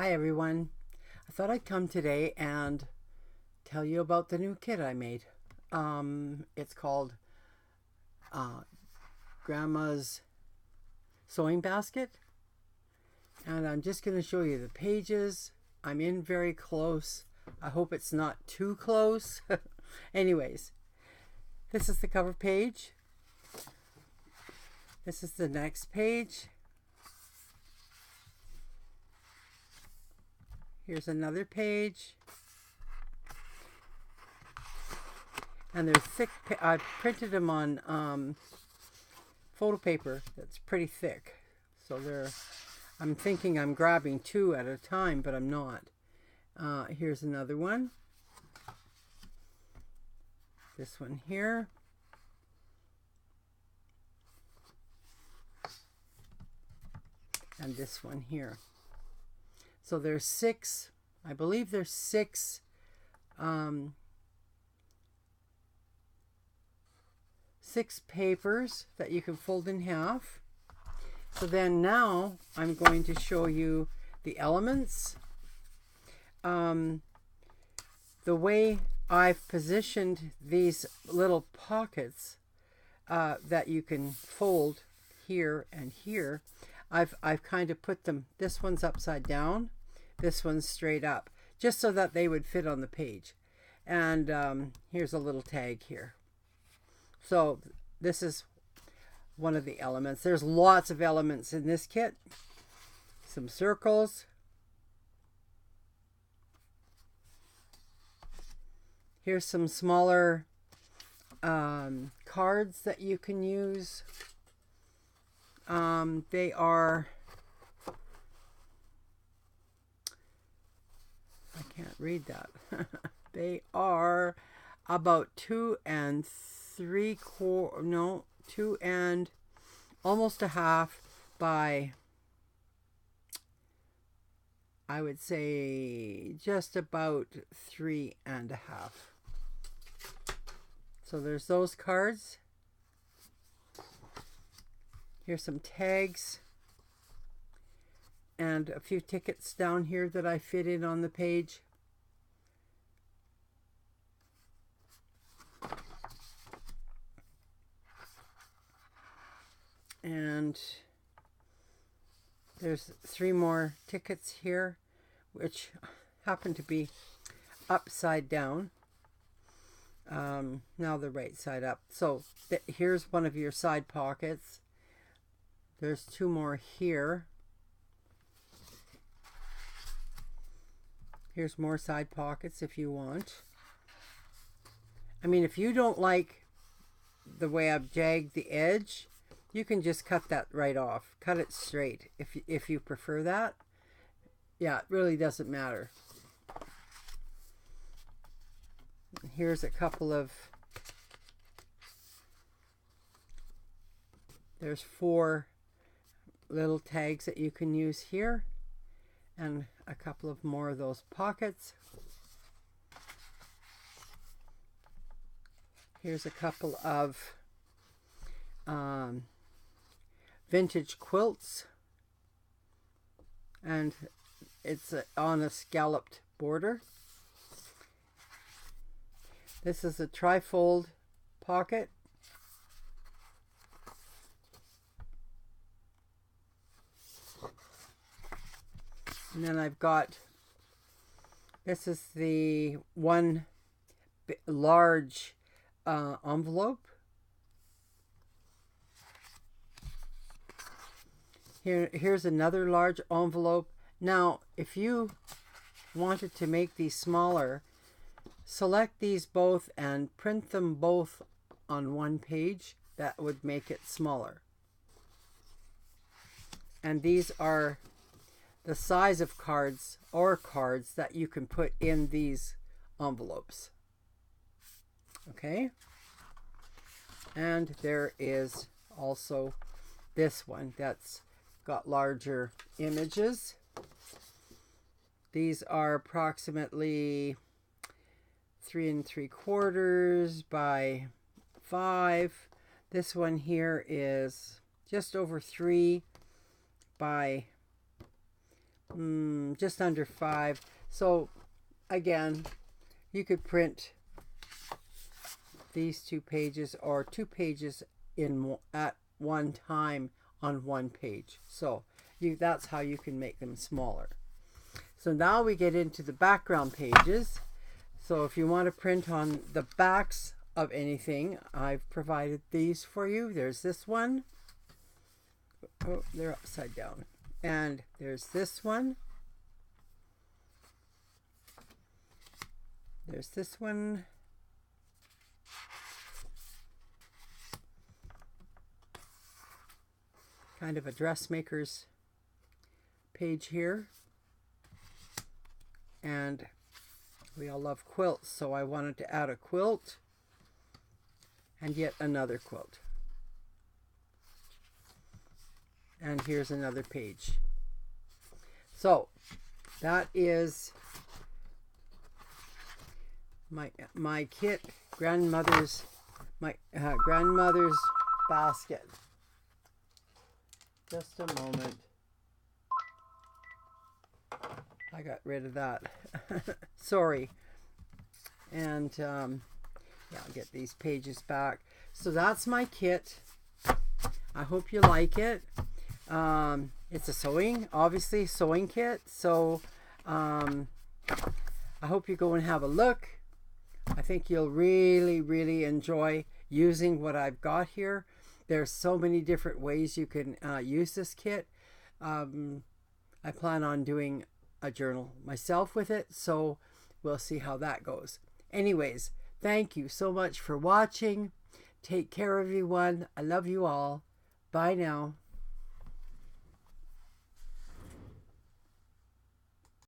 Hi everyone. I thought I'd come today and tell you about the new kit I made. It's called uh, Grandma's Sewing Basket, and I'm just going to show you the pages. I'm in very close. I hope it's not too close. Anyways, this is the cover page. This is the next page. Here's another page. And they're thick. I printed them on photo paper that's pretty thick. So I'm thinking I'm grabbing two at a time, but I'm not. Here's another one. This one here. And this one here. So there's six, I believe there's six papers that you can fold in half. So then now I'm going to show you the elements. The way I've positioned these little pockets that you can fold here and here, I've kind of put them, this one's upside down, this one's straight up, just so that they would fit on the page. And here's a little tag here. So this is one of the elements. There's lots of elements in this kit. Some circles. Here's some smaller cards that you can use. They are, I can't read that. They are about 2 3/4, no, 2 and almost a half by, I would say just about 3 1/2. So there's those cards. Here's some tags and a few tickets down here that I fit in on the page. And there's 3 more tickets here, which happen to be upside down. Now the right side up. So here's one of your side pockets. There's 2 more here. Here's more side pockets if you want. I mean, if you don't like the way I've jagged the edge, you can just cut that right off. Cut it straight if you prefer that. Yeah, it really doesn't matter. Here's a couple of, there's 4 little tags that you can use here, and a couple of more of those pockets. Here's a couple of vintage quilts, and it's on a scalloped border. This is a trifold pocket. And then I've got, this is the one large envelope. Here's another large envelope. Now, if you wanted to make these smaller, select these both and print them both on one page. That would make it smaller. And these are the size of cards or cards that you can put in these envelopes. Okay? And there is also this one that's got larger images. These are approximately 3 3/4 by 5. This one here is just over 3 by just under 5. So again, you could print these 2 pages or 2 pages at one time on one page. So that's how you can make them smaller. So now we get into the background pages. So if you want to print on the backs of anything, I've provided these for you. There's this one. Oh, they're upside down. And there's this one. There's this one. Kind of a dressmaker's page here. And we all love quilts, so I wanted to add a quilt and yet another quilt. And here's another page. So that is my kit, grandmother's basket. Just a moment. I got rid of that. Sorry. And yeah, I'll get these pages back. So that's my kit. I hope you like it. It's a obviously sewing kit. So I hope you go and have a look. I think you'll really, really enjoy using what I've got here. There's so many different ways you can use this kit. I plan on doing a journal myself with it, so we'll see how that goes. Anyways, thank you so much for watching. Take care, everyone. I love you all. Bye now.